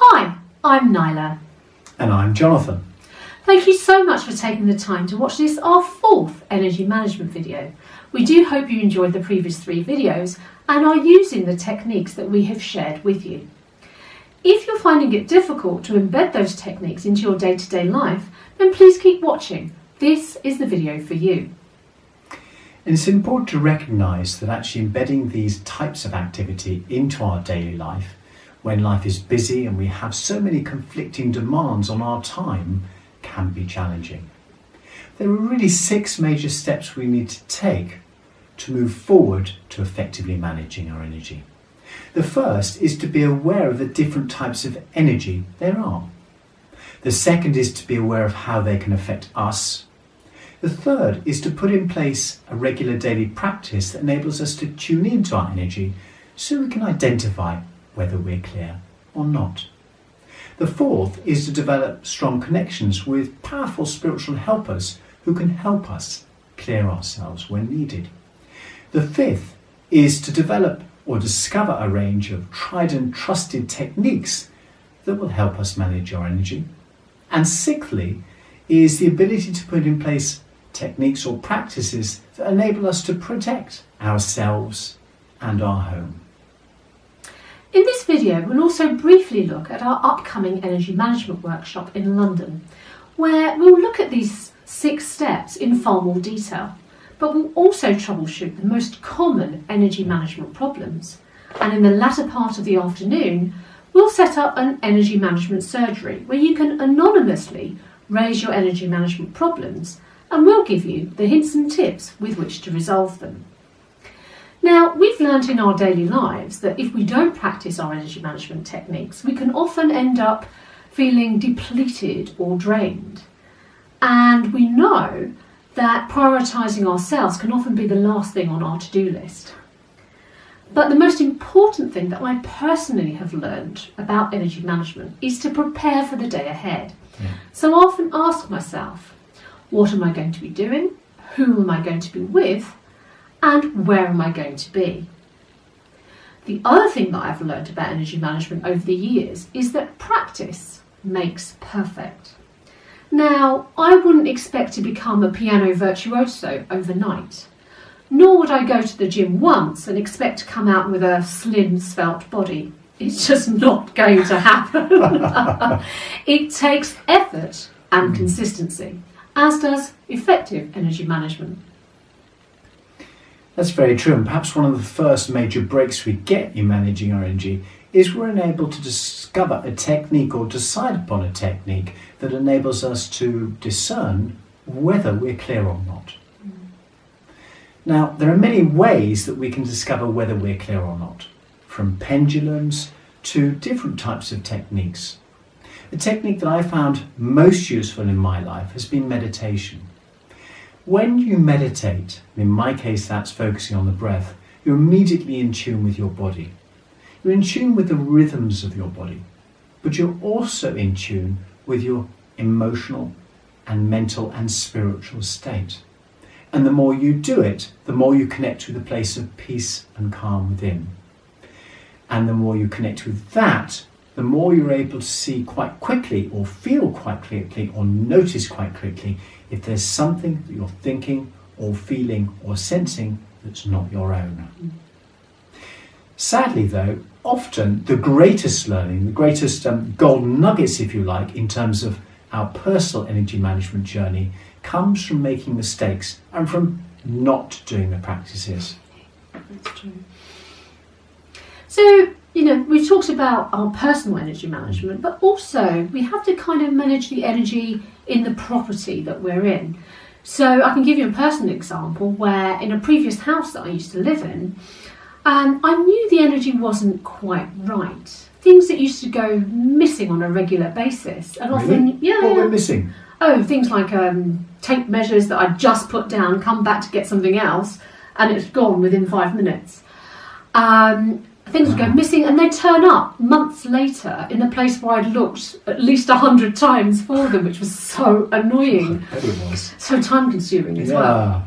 Hi, I'm Nyla. And I'm Jonathan. Thank you so much for taking the time to watch this, our fourth energy management video. We do hope you enjoyed the previous 3 videos and are using the techniques that we have shared with you. If you're finding it difficult to embed those techniques into your day-to-day life, then please keep watching. This is the video for you. And it's important to recognise that actually embedding these types of activity into our daily life, when life is busy and we have so many conflicting demands on our time, can be challenging. There are really 6 major steps we need to take to move forward to effectively managing our energy. The first is to be aware of the different types of energy there are. The second is to be aware of how they can affect us. The third is to put in place a regular daily practice that enables us to tune into our energy so we can identify whether we're clear or not. The fourth is to develop strong connections with powerful spiritual helpers who can help us clear ourselves when needed. The fifth is to develop or discover a range of tried and trusted techniques that will help us manage our energy. And sixthly is the ability to put in place techniques or practices that enable us to protect ourselves and our home. In this video, we'll also briefly look at our upcoming energy management workshop in London, where we'll look at these 6 steps in far more detail, but we'll also troubleshoot the most common energy management problems. And in the latter part of the afternoon, we'll set up an energy management surgery where you can anonymously raise your energy management problems, and we'll give you the hints and tips with which to resolve them. Now, we've learnt in our daily lives that if we don't practice our energy management techniques, we can often end up feeling depleted or drained. And we know that prioritising ourselves can often be the last thing on our to-do list. But the most important thing that I personally have learned about energy management is to prepare for the day ahead. So I often ask myself, what am I going to be doing? Who am I going to be with? And where am I going to be? The other thing that I've learned about energy management over the years is that practice makes perfect. Now, I wouldn't expect to become a piano virtuoso overnight, nor would I go to the gym once and expect to come out with a slim, svelte body. It's just not going to happen. It takes effort and consistency, as does effective energy management. That's very true, and perhaps one of the first major breaks we get in managing our energy is we're enabled to discover a technique or decide upon a technique that enables us to discern whether we're clear or not. Now, there are many ways that we can discover whether we're clear or not, from pendulums to different types of techniques. The technique that I found most useful in my life has been meditation. When you meditate, in my case that's focusing on the breath, you're immediately in tune with your body. You're in tune with the rhythms of your body, but you're also in tune with your emotional and mental and spiritual state. And the more you do it, the more you connect with a place of peace and calm within. And the more you connect with that, the more you're able to see quite quickly or feel quite quickly or notice quite quickly if there's something that you're thinking or feeling or sensing that's not your own. Sadly though, often the greatest learning, the greatest golden nuggets if you like, in terms of our personal energy management journey comes from making mistakes and from not doing the practices. That's true. So, we talked about our personal energy management, but also we have to kind of manage the energy in the property that we're in. So I can give you a personal example where in a previous house that I used to live in, I knew the energy wasn't quite right. Things that used to go missing on a regular basis. And often, What were missing? Oh, things like tape measures that I'd just put down, come back to get something else, and it's gone within 5 minutes. Things would go missing and they'd turn up months later in the place where I'd looked at least 100 times for them, which was so annoying. I bet it was. So time consuming as well.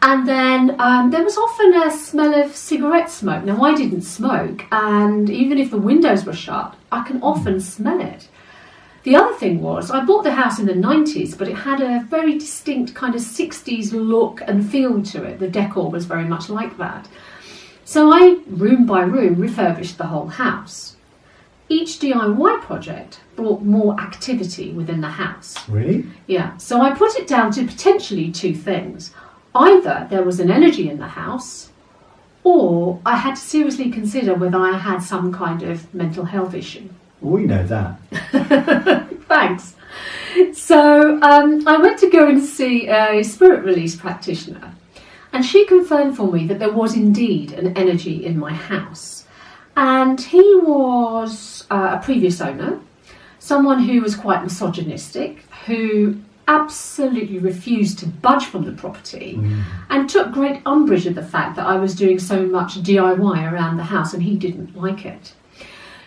And then there was often a smell of cigarette smoke. Now, I didn't smoke, and even if the windows were shut, I can often smell it. The other thing was, I bought the house in the 90s, but it had a very distinct kind of 60s look and feel to it. The decor was very much like that. So I, room by room, refurbished the whole house. Each DIY project brought more activity within the house. Really? Yeah. So I put it down to potentially two things. Either there was an energy in the house, or I had to seriously consider whether I had some kind of mental health issue. We know that. Thanks. So I went to go and see a spirit release practitioner, and she confirmed for me that there was indeed an energy in my house. And he was a previous owner, someone who was quite misogynistic, who absolutely refused to budge from the property and took great umbrage at the fact that I was doing so much DIY around the house, and he didn't like it.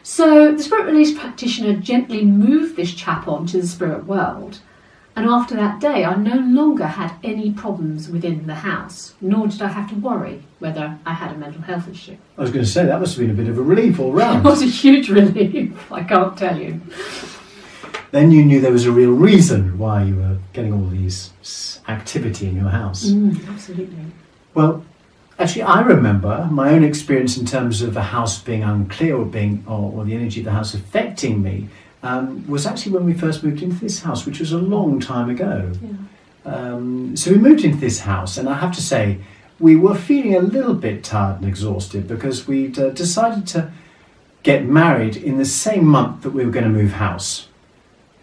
So the spirit release practitioner gently moved this chap on to the spirit world, and after that day I no longer had any problems within the house, nor did I have to worry whether I had a mental health issue. I was going to say, that must have been a bit of a relief all round. It was a huge relief, I can't tell you. Then you knew there was a real reason why you were getting all these activity in your house. Absolutely. Well, actually, I remember my own experience in terms of a house being unclear or the energy of the house affecting me was actually when we first moved into this house, which was a long time ago. Yeah. So we moved into this house, and I have to say, we were feeling a little bit tired and exhausted because we'd decided to get married in the same month that we were going to move house.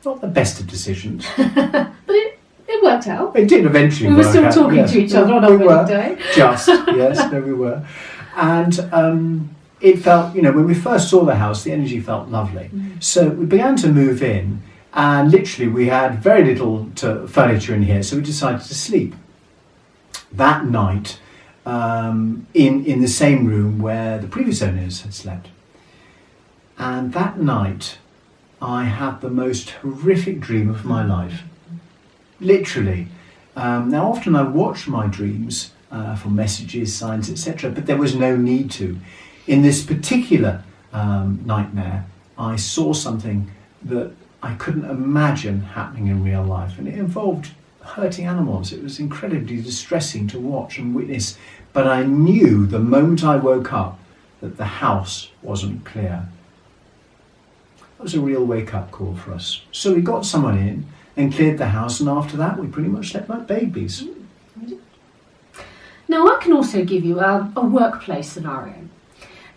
Not the best of decisions. But it worked out. It did eventually We were work still out, talking yes. to each other on our wedding day. Just, yes, there we were. And it felt, when we first saw the house, the energy felt lovely. So we began to move in, and literally we had very little furniture in here, so we decided to sleep that night in the same room where the previous owners had slept. And that night, I had the most horrific dream of my life. Literally. Now, often I watch my dreams for messages, signs, etc., but there was no need to. In this particular nightmare, I saw something that I couldn't imagine happening in real life, and it involved hurting animals. It was incredibly distressing to watch and witness, but I knew the moment I woke up that the house wasn't clear. It was a real wake-up call for us. So we got someone in and cleared the house, and after that we pretty much slept like babies. Now, I can also give you a workplace scenario.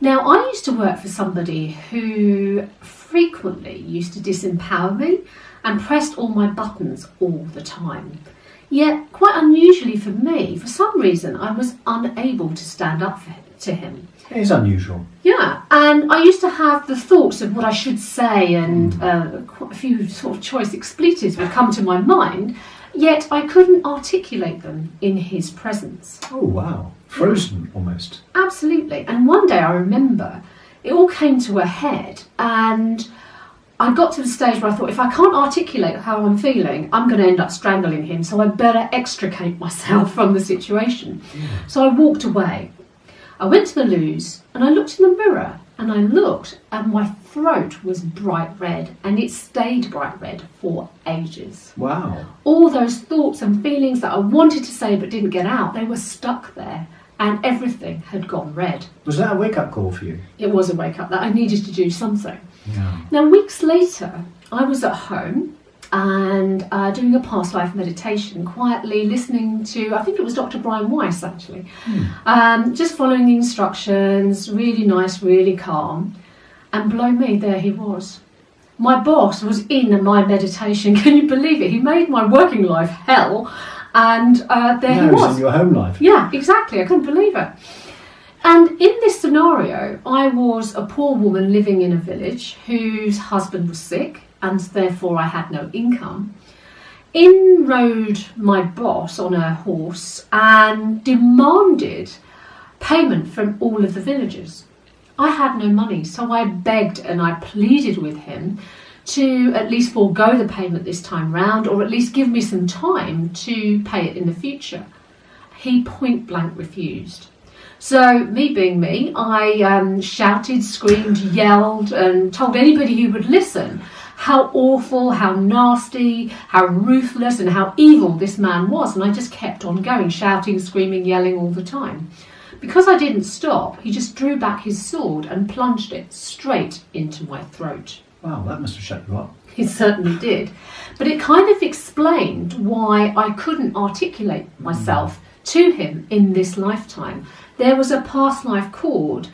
Now, I used to work for somebody who frequently used to disempower me and pressed all my buttons all the time. Yet, quite unusually for me, for some reason, I was unable to stand up to him. It is unusual. Yeah, and I used to have the thoughts of what I should say, and quite a few sort of choice expletives would come to my mind, yet I couldn't articulate them in his presence. Oh, wow. Frozen, almost. Absolutely. And one day I remember it all came to a head, and I got to the stage where I thought, if I can't articulate how I'm feeling, I'm going to end up strangling him, so I better extricate myself from the situation. So I walked away. I went to the loos and I looked in the mirror, and I looked and my throat was bright red, and it stayed bright red for ages. Wow. All those thoughts and feelings that I wanted to say but didn't get out, they were stuck there, and everything had gone red. Was that a wake-up call for you? It was a wake-up that I needed to do something. Yeah. Now, weeks later, I was at home and doing a past life meditation, quietly listening to, I think it was Dr. Brian Weiss actually, just following the instructions, really nice, really calm, and blow me, there he was. My boss was in my meditation, can you believe it? He made my working life hell, and there he was. Was in your home life. Yeah, exactly, I couldn't believe it. And in this scenario, I was a poor woman living in a village whose husband was sick, and therefore I had no income. In rode my boss on a horse and demanded payment from all of the villagers. I had no money, so I begged and I pleaded with him to at least forego the payment this time round, or at least give me some time to pay it in the future. he point blank refused. So, me being me, I shouted, screamed, yelled, and told anybody who would listen how awful, how nasty, how ruthless, and how evil this man was. And I just kept on going, shouting, screaming, yelling all the time. Because I didn't stop, he just drew back his sword and plunged it straight into my throat. Wow, that must have shut you up. He certainly did. But it kind of explained why I couldn't articulate myself to him in this lifetime. There was a past life cord,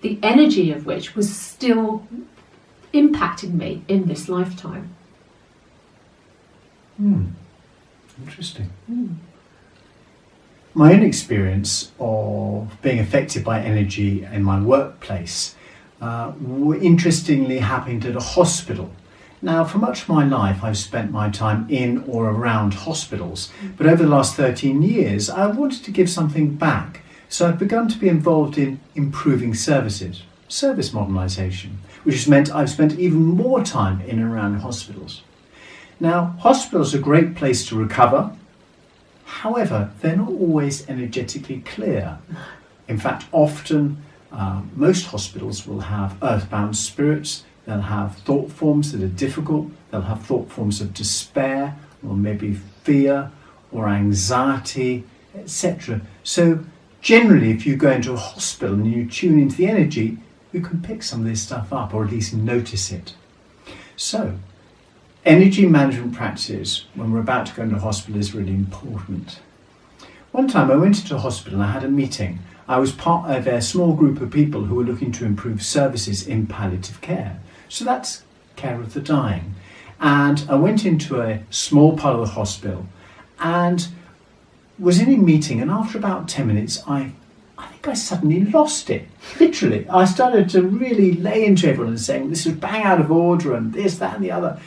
the energy of which was still impacting me in this lifetime. Interesting. My own experience of being affected by energy in my workplace interestingly happened at a hospital. Now, for much of my life, I've spent my time in or around hospitals, but over the last 13 years, I wanted to give something back. So I've begun to be involved in improving services, service modernisation, which has meant I've spent even more time in and around hospitals. Now, hospitals are a great place to recover. However, they're not always energetically clear. In fact, often most hospitals will have earthbound spirits. They'll have thought forms that are difficult. They'll have thought forms of despair, or maybe fear, or anxiety, etc. So generally, if you go into a hospital and you tune into the energy, you can pick some of this stuff up, or at least notice it. So, energy management practices when we're about to go into a hospital is really important. One time I went into a hospital and I had a meeting. I was part of a small group of people who were looking to improve services in palliative care. So that's care of the dying. And I went into a small part of the hospital and was in a meeting, and after about 10 minutes, I think I suddenly lost it. Literally. I started to really lay into everyone and saying, this is bang out of order and this, that and the other.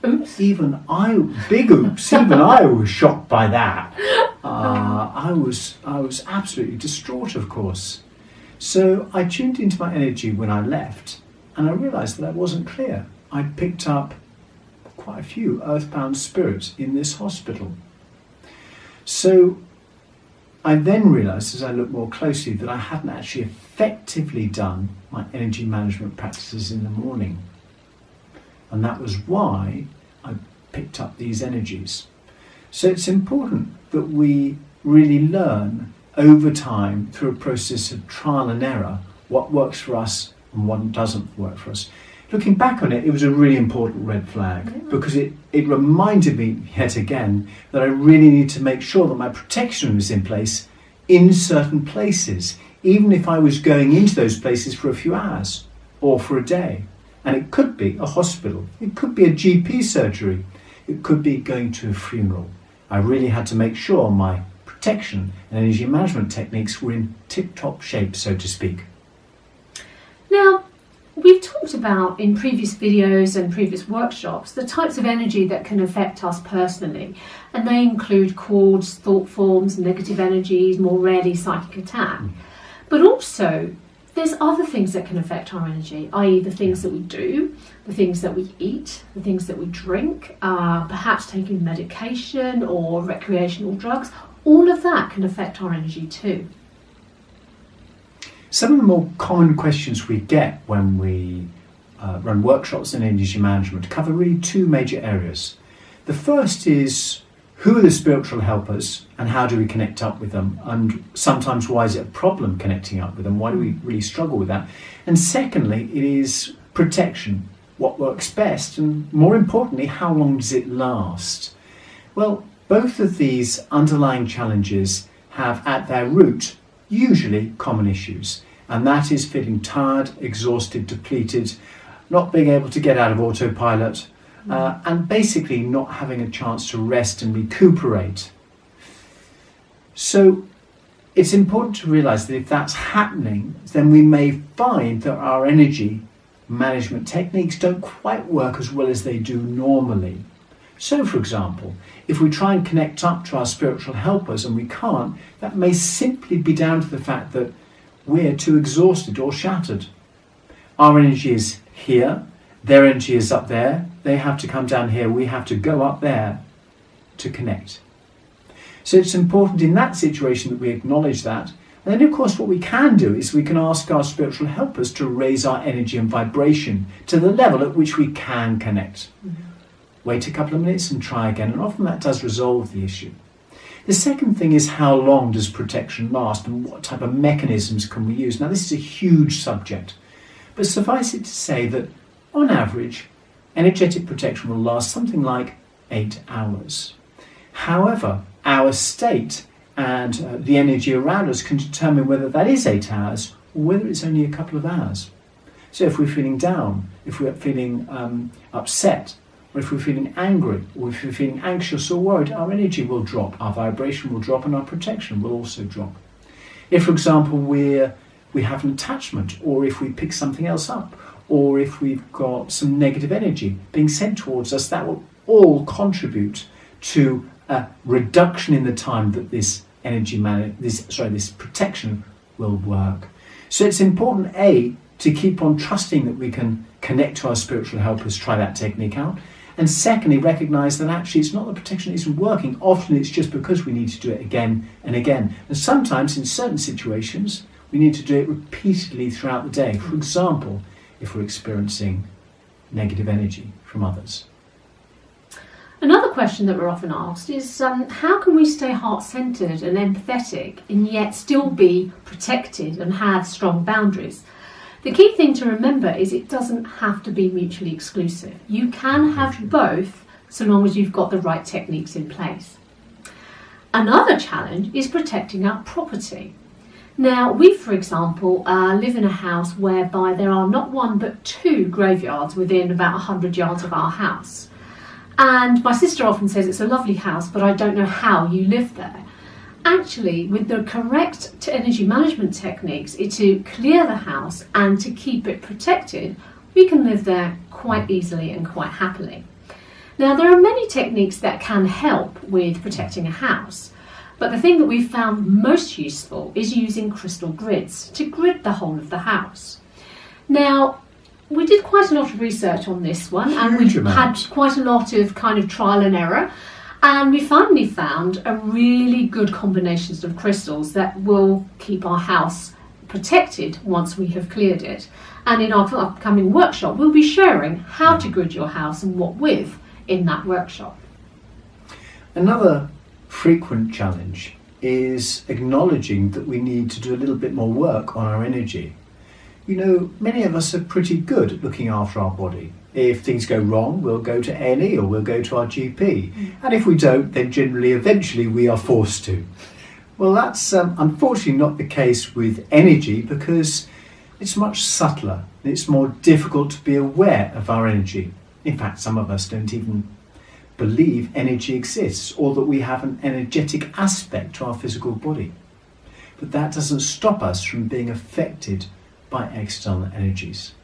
Oops. Even I was shocked by that. I was absolutely distraught, of course. So I tuned into my energy when I left, and I realised that I wasn't clear. I'd picked up quite a few earthbound spirits in this hospital. So I then realised, as I looked more closely, that I hadn't actually effectively done my energy management practices in the morning. And that was why I picked up these energies. So it's important that we really learn over time, through a process of trial and error, what works for us and what doesn't work for us. Looking back on it, it was a really important red flag, because it reminded me yet again that I really need to make sure that my protection was in place in certain places, even if I was going into those places for a few hours or for a day. And it could be a hospital, it could be a GP surgery, it could be going to a funeral. I really had to make sure my protection and energy management techniques were in tip-top shape, so to speak. Now, we've talked about in previous videos and previous workshops the types of energy that can affect us personally, and they include cords, thought forms, negative energies, more rarely psychic attack. But also, there's other things that can affect our energy, i.e. the things that we do, the things that we eat, the things that we drink, perhaps taking medication or recreational drugs. All of that can affect our energy too. Some of the more common questions we get when we run workshops in energy management cover really two major areas. The first is, who are the spiritual helpers and how do we connect up with them? And sometimes, why is it a problem connecting up with them? Why do we really struggle with that? And secondly, it is protection. What works best? And more importantly, how long does it last? Well, both of these underlying challenges have at their root usually common issues. And that is feeling tired, exhausted, depleted, not being able to get out of autopilot, and basically not having a chance to rest and recuperate. So it's important to realise that if that's happening, then we may find that our energy management techniques don't quite work as well as they do normally. So, for example, if we try and connect up to our spiritual helpers and we can't, that may simply be down to the fact that we're too exhausted or shattered. Our energy is here, their energy is up there, they have to come down here, we have to go up there to connect. So it's important in that situation that we acknowledge that. And then, of course, what we can do is we can ask our spiritual helpers to raise our energy and vibration to the level at which we can connect. Wait a couple of minutes and try again, and often that does resolve the issue. The second thing is, how long does protection last and what type of mechanisms can we use? Now, this is a huge subject, but suffice it to say that on average, energetic protection will last something like 8 hours. However, our state and the energy around us can determine whether that is 8 hours or whether it's only a couple of hours. So if we're feeling down, if we're feeling upset, or if we're feeling angry, or if we're feeling anxious or worried, our energy will drop, our vibration will drop, and our protection will also drop. If, for example, we have an attachment, or if we pick something else up, or if we've got some negative energy being sent towards us, that will all contribute to a reduction in the time that this this protection will work. So it's important, A, to keep on trusting that we can connect to our spiritual helpers, try that technique out. And secondly, recognise that actually it's not the protection that isn't working. Often it's just because we need to do it again and again. And sometimes in certain situations, we need to do it repeatedly throughout the day. For example, if we're experiencing negative energy from others. Another question that we're often asked is how can we stay heart-centred and empathetic and yet still be protected and have strong boundaries? The key thing to remember is it doesn't have to be mutually exclusive. You can have both so long as you've got the right techniques in place. Another challenge is protecting our property. Now, we, for example, live in a house whereby there are not one but 2 graveyards within about 100 yards of our house. And my sister often says it's a lovely house, but I don't know how you live there. Actually, with the correct energy management techniques, to clear the house and to keep it protected, we can live there quite easily and quite happily. Now, there are many techniques that can help with protecting a house, but the thing that we've found most useful is using crystal grids to grid the whole of the house. Now, we did quite a lot of research on this one, and we had quite a lot of kind of trial and error. And we finally found a really good combination of crystals that will keep our house protected once we have cleared it. And in our upcoming workshop, we'll be sharing how to grid your house and what with in that workshop. Another frequent challenge is acknowledging that we need to do a little bit more work on our energy. You know, many of us are pretty good at looking after our body. If things go wrong, we'll go to A&E or we'll go to our GP. And if we don't, then generally, eventually, we are forced to. Well, that's unfortunately not the case with energy, because it's much subtler. It's more difficult to be aware of our energy. In fact, some of us don't even believe energy exists, or that we have an energetic aspect to our physical body. But that doesn't stop us from being affected by external energies.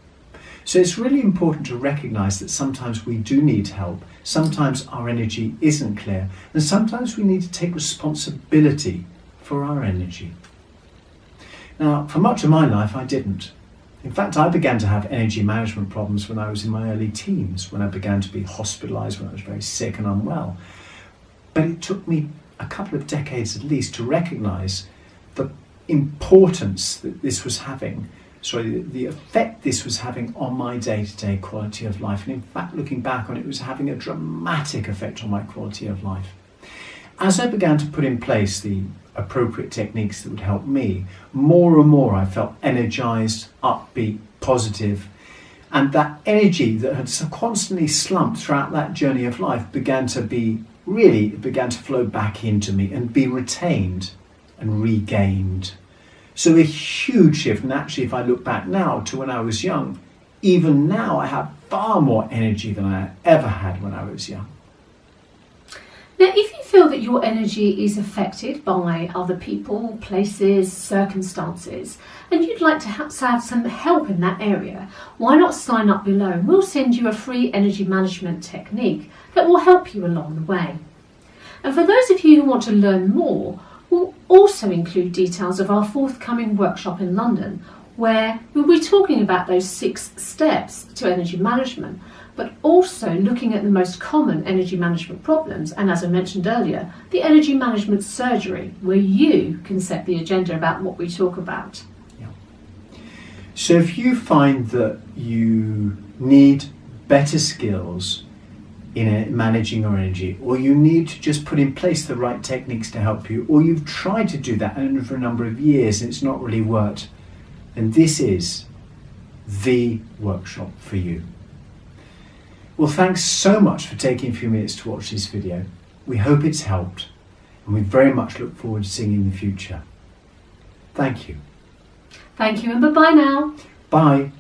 So it's really important to recognise that sometimes we do need help, sometimes our energy isn't clear, and sometimes we need to take responsibility for our energy. Now, for much of my life, I didn't. In fact, I began to have energy management problems when I was in my early teens, when I began to be hospitalised, when I was very sick and unwell. But it took me a couple of decades at least to recognise the importance that this was having, the effect this was having on my day-to-day quality of life. And in fact, looking back on it, it was having a dramatic effect on my quality of life. As I began to put in place the appropriate techniques that would help me, more and more I felt energised, upbeat, positive. And that energy that had so constantly slumped throughout that journey of life began to flow back into me and be retained and regained. So a huge shift, and actually if I look back now to when I was young, even now I have far more energy than I ever had when I was young. Now, if you feel that your energy is affected by other people, places, circumstances, and you'd like to have some help in that area, why not sign up below and we'll send you a free energy management technique that will help you along the way. And for those of you who want to learn more, we'll also include details of our forthcoming workshop in London, where we'll be talking about those 6 steps to energy management, but also looking at the most common energy management problems, and as I mentioned earlier, the energy management surgery, where you can set the agenda about what we talk about. So if you find that you need better skills in managing your energy, or you need to just put in place the right techniques to help you, or you've tried to do that over a number of years and it's not really worked, then this is the workshop for you. Well, thanks so much for taking a few minutes to watch this video. We hope it's helped, and we very much look forward to seeing you in the future. Thank you. Thank you, and bye-bye now. Bye.